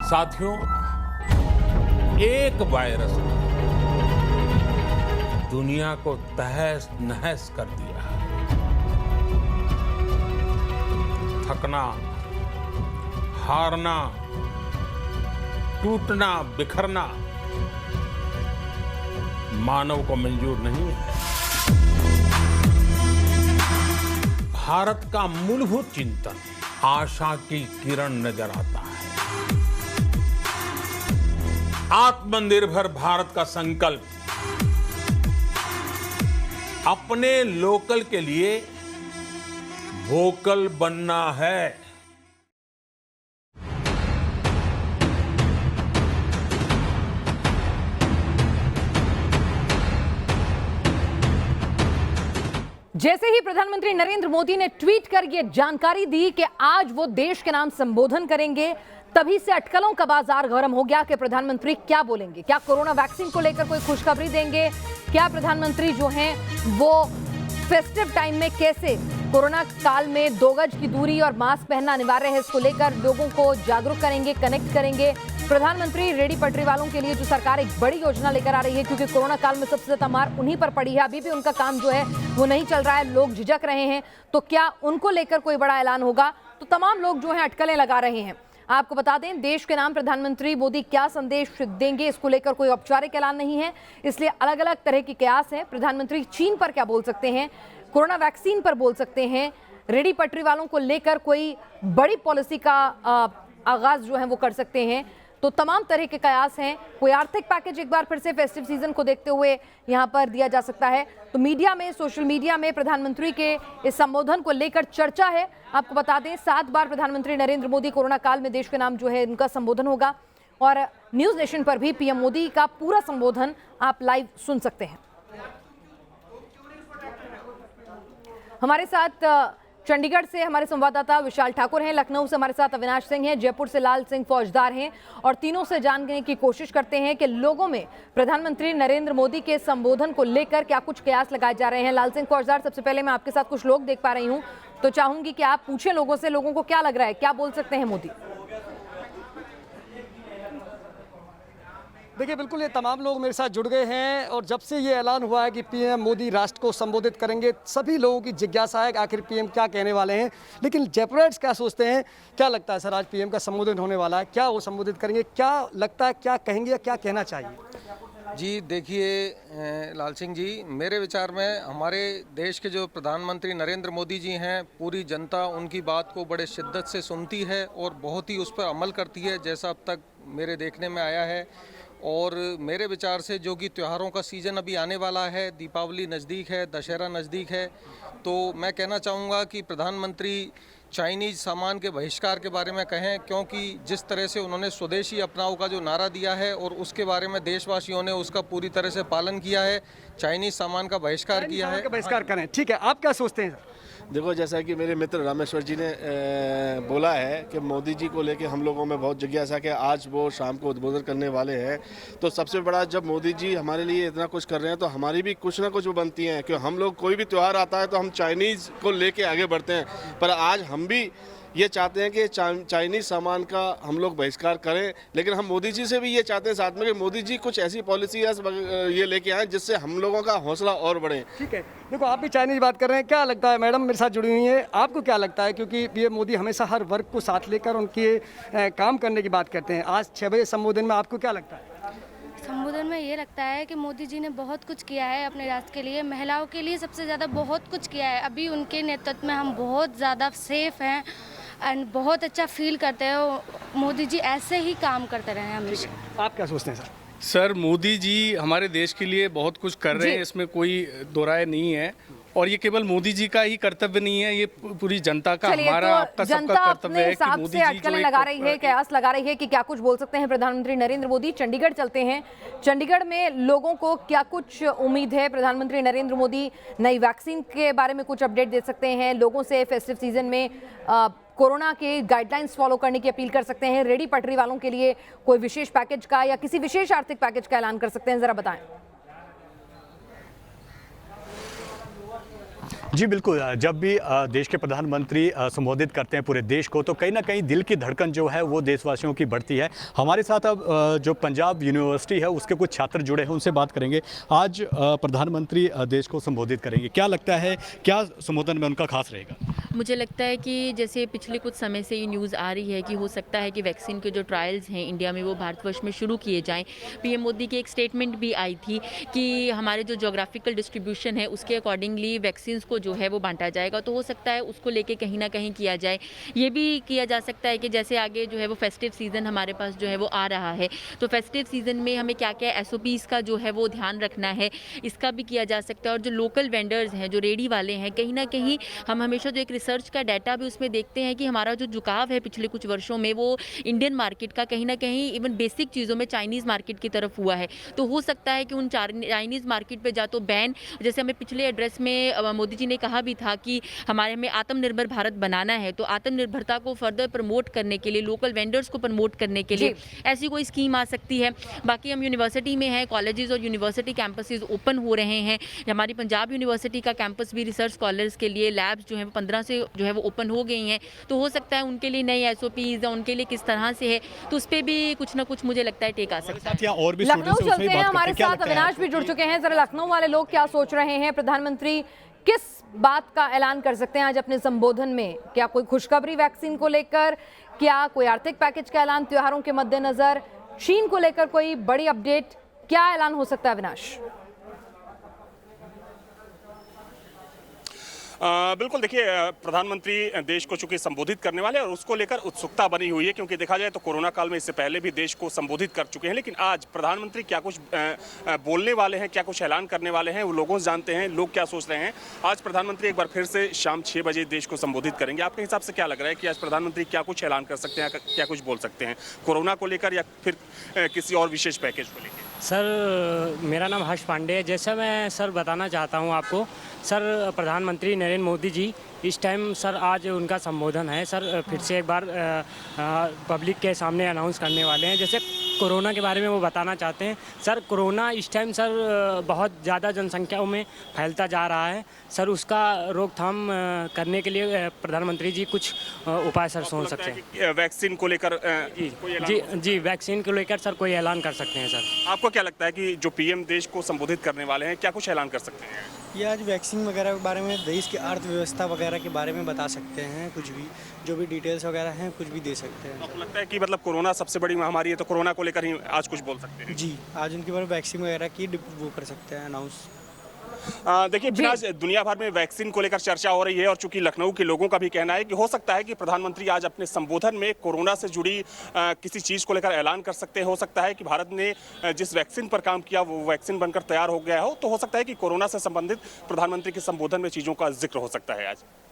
साथियों, एक वायरस ने दुनिया को तहस नहस कर दिया है। थकना, हारना, टूटना, बिखरना मानव को मंजूर नहीं है। भारत का मूलभूत चिंतन आशा की किरण नजर आता है। आत्मनिर्भर भारत का संकल्प अपने लोकल के लिए वोकल बनना है। जैसे ही प्रधानमंत्री नरेंद्र मोदी ने ट्वीट कर यह जानकारी दी कि आज वो देश के नाम संबोधन करेंगे, तभी से अटकलों का बाजार गर्म हो गया कि प्रधानमंत्री क्या बोलेंगे। क्या कोरोना वैक्सीन को लेकर कोई खुशखबरी देंगे? क्या प्रधानमंत्री जो हैं वो फेस्टिव टाइम में कैसे कोरोना काल में 2 गज की दूरी और मास्क पहनना अनिवार्य है, इसको लेकर लोगों को जागरूक करेंगे, कनेक्ट करेंगे। प्रधानमंत्री रेडी पटरी वालों के लिए जो सरकार एक बड़ी योजना लेकर आ रही है, क्योंकि कोरोना काल में सबसे ज्यादा मार उन्हीं पर पड़ी है, अभी भी उनका काम जो है वो नहीं चल रहा है, लोग झिझक रहे हैं, तो क्या उनको लेकर कोई बड़ा ऐलान होगा? तो तमाम लोग जो है अटकलें लगा रहे हैं। आपको बता दें, देश के नाम प्रधानमंत्री मोदी क्या संदेश देंगे, इसको लेकर कोई औपचारिक ऐलान नहीं है, इसलिए अलग अलग तरह की कयास है। प्रधानमंत्री चीन पर क्या बोल सकते हैं, कोरोना वैक्सीन पर बोल सकते हैं, रेडी पटरी वालों को लेकर कोई बड़ी पॉलिसी का आगाज जो है वो कर सकते हैं, तो तमाम तरह के कयास हैं। कोई आर्थिक पैकेज एक बार फिर से फेस्टिव सीजन को देखते हुए यहां पर दिया जा सकता है। तो मीडिया में, सोशल मीडिया में प्रधानमंत्री के इस संबोधन को लेकर चर्चा है। आपको बता दें, 7 बार प्रधानमंत्री नरेंद्र मोदी कोरोना काल में देश के नाम जो है इनका संबोधन होगा, और न्यूज नेशन पर भी पीएम मोदी का पूरा संबोधन आप लाइव सुन सकते हैं। हमारे साथ चंडीगढ़ से हमारे संवाददाता विशाल ठाकुर हैं, लखनऊ से हमारे साथ अविनाश सिंह हैं, जयपुर से लाल सिंह फौजदार हैं, और तीनों से जानने की कोशिश करते हैं कि लोगों में प्रधानमंत्री नरेंद्र मोदी के संबोधन को लेकर क्या कुछ कयास लगाए जा रहे हैं। लाल सिंह फौजदार, सबसे पहले मैं आपके साथ कुछ लोग देख पा रही हूँ, तो चाहूंगी कि आप पूछें लोगों से, लोगों को क्या लग रहा है, क्या बोल सकते हैं मोदी? देखिए, बिल्कुल ये तमाम लोग मेरे साथ जुड़ गए हैं, और जब से ये ऐलान हुआ है कि पीएम मोदी राष्ट्र को संबोधित करेंगे, सभी लोगों की जिज्ञासा है कि आखिर पीएम क्या कहने वाले हैं। लेकिन जयपुराइट्स क्या सोचते हैं, क्या लगता है सर, आज पीएम का संबोधन होने वाला है, क्या वो संबोधित करेंगे, क्या लगता है, क्या कहेंगे या क्या कहना चाहिए? जी देखिए लाल सिंह जी, मेरे विचार में हमारे देश के जो प्रधानमंत्री नरेंद्र मोदी जी हैं, पूरी जनता उनकी बात को बड़े शिद्दत से सुनती है और बहुत ही उस पर अमल करती है, जैसा अब तक मेरे देखने में आया है। और मेरे विचार से जो कि त्योहारों का सीज़न अभी आने वाला है, दीपावली नज़दीक है, दशहरा नज़दीक है, तो मैं कहना चाहूँगा कि प्रधानमंत्री चाइनीज़ सामान के बहिष्कार के बारे में कहें, क्योंकि जिस तरह से उन्होंने स्वदेशी अपनाओ का जो नारा दिया है और उसके बारे में देशवासियों ने उसका पूरी तरह से पालन किया है, चाइनीज़ सामान का बहिष्कार किया है। बहिष्कार करें, ठीक है, आप क्या सोचते हैं? देखो, जैसा कि मेरे मित्र रामेश्वर जी ने बोला है कि मोदी जी को लेके हम लोगों में बहुत जिज्ञासा कि आज वो शाम को उद्बोधन करने वाले हैं, तो सबसे बड़ा, जब मोदी जी हमारे लिए इतना कुछ कर रहे हैं तो हमारी भी कुछ ना कुछ वो बनती हैं, क्योंकि हम लोग कोई भी त्यौहार आता है तो हम चाइनीज़ को लेके आगे बढ़ते हैं, पर आज हम भी ये चाहते हैं कि चाइनीज़ सामान का हम लोग बहिष्कार करें। लेकिन हम मोदी जी से भी ये चाहते हैं साथ में कि मोदी जी कुछ ऐसी पॉलिसी ये लेके आएँ जिससे हम लोगों का हौसला और बढ़े। ठीक है, देखो आप भी चाइनीज़ बात कर रहे हैं, क्या लगता है मैडम मेरे साथ जुड़ी हुई है, आपको क्या लगता है? क्योंकि पीएम मोदी हमेशा हर वर्ग को साथ लेकर उनके काम करने की बात करते हैं, आज 6 बजे संबोधन में आपको क्या लगता है? संबोधन में ये लगता है कि मोदी जी ने बहुत कुछ किया है अपने राष्ट्र के लिए, महिलाओं के लिए सबसे ज़्यादा बहुत कुछ किया है। अभी उनके नेतृत्व में हम बहुत ज़्यादा सेफ हैं एंड बहुत अच्छा फील करते हैं। मोदी जी ऐसे ही काम करते रहे हमेशा। आप क्या सोचते हैं सर? सर, मोदी जी हमारे देश के लिए बहुत कुछ कर रहे हैं, इसमें कोई दो राय नहीं है, और ये केवल मोदी जी का ही कर्तव्य नहीं है, ये पूरी जनता का, हमारा, आपका सबका कर्तव्य है कि मोदी जी अटकलें लगा रही है, कयास लगा रही है कि क्या कुछ बोल सकते हैं प्रधानमंत्री नरेंद्र मोदी। चंडीगढ़ चलते हैं, चंडीगढ़ में लोगों को क्या कुछ उम्मीद है? प्रधानमंत्री नरेंद्र मोदी नई वैक्सीन के बारे में कुछ अपडेट दे सकते हैं, लोगों से फेस्टिव सीजन में कोरोना के गाइडलाइंस फॉलो करने की अपील कर सकते हैं, रेडी पटरी वालों के लिए कोई विशेष पैकेज का या किसी विशेष आर्थिक पैकेज का ऐलान कर सकते हैं, जरा बताएं। जी बिल्कुल, जब भी देश के प्रधानमंत्री संबोधित करते हैं पूरे देश को, तो कहीं ना कहीं दिल की धड़कन जो है वो देशवासियों की बढ़ती है। हमारे साथ अब जो पंजाब यूनिवर्सिटी है उसके कुछ छात्र जुड़े हैं, उनसे बात करेंगे। आज प्रधानमंत्री देश को संबोधित करेंगे, क्या लगता है क्या संबोधन में उनका खास रहेगा? मुझे लगता है कि जैसे पिछले कुछ समय से ये न्यूज़ आ रही है कि हो सकता है कि वैक्सीन के जो ट्रायल्स हैं इंडिया में वो भारतवर्ष में शुरू किए जाएं। पीएम मोदी की एक स्टेटमेंट भी आई थी कि हमारे जो जोग्राफिकल डिस्ट्रीब्यूशन है उसके अकॉर्डिंगली वैक्सीन्स को जो है वो बांटा जाएगा, तो हो सकता है उसको लेके कहीं ना कहीं किया जाए। ये भी किया जा सकता है कि जैसे आगे जो है वो फेस्टिव सीज़न हमारे पास जो है वो आ रहा है, तो फेस्टिव सीज़न में हमें क्या क्या SOPs का जो है वो ध्यान रखना है, इसका भी किया जा सकता है। और जो लोकल वेंडर्स हैं, जो रेडी वाले हैं, कहीं ना कहीं हम हमेशा जो एक रिसर्च का डाटा भी उसमें देखते हैं कि हमारा जो झुकाव है पिछले कुछ वर्षों में वो इंडियन मार्केट का कहीं ना कहीं इवन बेसिक चीज़ों में चाइनीज़ मार्केट की तरफ हुआ है। तो हो सकता है कि उन चाइनीज़ मार्केट पे जा तो बैन, जैसे हमें पिछले एड्रेस में मोदी जी ने कहा भी था कि हमें आत्मनिर्भर भारत बनाना है, तो आत्मनिर्भरता को फर्दर प्रमोट करने के लिए, लोकल वेंडर्स को प्रमोट करने के लिए ऐसी कोई स्कीम आ सकती है। बाकी हम यूनिवर्सिटी में हैं, कॉलेजेस और यूनिवर्सिटी कैंपसेस ओपन हो रहे हैं। हमारी पंजाब यूनिवर्सिटी का कैंपस भी रिसर्च स्कॉलर्स के लिए लैब्स जो है 15 से जो है वो ओपन हो गई हैं, तो हो सकता है उनके लिए नई SOPs या उनके लिए किस तरह से है, तो उस पर भी कुछ ना कुछ मुझे लगता है टेक आ सकता है। और भी लखनऊ चलते हैं, हमारे साथ अविनाश भी जुड़ चुके हैं। जरा लखनऊ वाले लोग क्या सोच रहे हैं, प्रधानमंत्री किस बात का ऐलान कर सकते हैं आज अपने संबोधन में? क्या कोई खुशखबरी वैक्सीन को लेकर, क्या कोई आर्थिक पैकेज का ऐलान त्योहारों के मद्देनजर, चीन को लेकर कोई बड़ी अपडेट, क्या ऐलान हो सकता है अविनाश? बिल्कुल, देखिए प्रधानमंत्री देश को चूंकि संबोधित करने वाले और उसको लेकर उत्सुकता बनी हुई है, क्योंकि देखा जाए तो कोरोना काल में इससे पहले भी देश को संबोधित कर चुके हैं, लेकिन आज प्रधानमंत्री क्या कुछ बोलने वाले हैं, क्या कुछ ऐलान करने वाले हैं, वो लोगों से जानते हैं लोग क्या सोच रहे हैं। आज प्रधानमंत्री एक बार फिर से शाम 6 बजे देश को संबोधित करेंगे। आपके हिसाब से क्या लग रहा है कि आज प्रधानमंत्री क्या कुछ ऐलान कर सकते हैं, क्या कुछ बोल सकते हैं कोरोना को लेकर या फिर किसी और विशेष पैकेज को लेकर? सर, मेरा नाम हर्ष पांडे है। जैसा मैं सर बताना चाहता हूं आपको, सर प्रधानमंत्री नरेंद्र मोदी जी इस टाइम सर आज उनका संबोधन है सर, फिर से एक बार पब्लिक के सामने अनाउंस करने वाले हैं। जैसे कोरोना के बारे में वो बताना चाहते हैं। सर कोरोना इस टाइम सर बहुत ज़्यादा जनसंख्याओं में फैलता जा रहा है सर, उसका रोकथाम करने के लिए प्रधानमंत्री जी कुछ उपाय सर सोच सकते हैं। वैक्सीन को लेकर जी वैक्सीन को लेकर सर कोई ऐलान कर सकते हैं सर। आपको क्या लगता है कि जो PM देश को संबोधित करने वाले हैं क्या कुछ ऐलान कर सकते हैं? ये आज वैक्सीन वगैरह के बारे में, देश की अर्थव्यवस्था वगैरह के बारे में बता सकते हैं, कुछ भी जो भी डिटेल्स वगैरह हैं कुछ भी दे सकते हैं। आपको लगता है कि मतलब कोरोना सबसे बड़ी महामारी है, तो कोरोना को लेकर ही आज कुछ बोल सकते हैं? जी, आज उनके बारे में वैक्सीन वगैरह की वो कर सकते हैं अनाउंस। देखिए, आज दुनिया भर में वैक्सीन को लेकर चर्चा हो रही है और चूंकि लखनऊ के लोगों का भी कहना है कि हो सकता है कि प्रधानमंत्री आज अपने संबोधन में कोरोना से जुड़ी किसी चीज़ को लेकर ऐलान कर सकते हैं। हो सकता है कि भारत ने जिस वैक्सीन पर काम किया वो वैक्सीन बनकर तैयार हो गया हो, तो हो सकता है कि कोरोना से संबंधित प्रधानमंत्री के संबोधन में चीज़ों का जिक्र हो सकता है आज।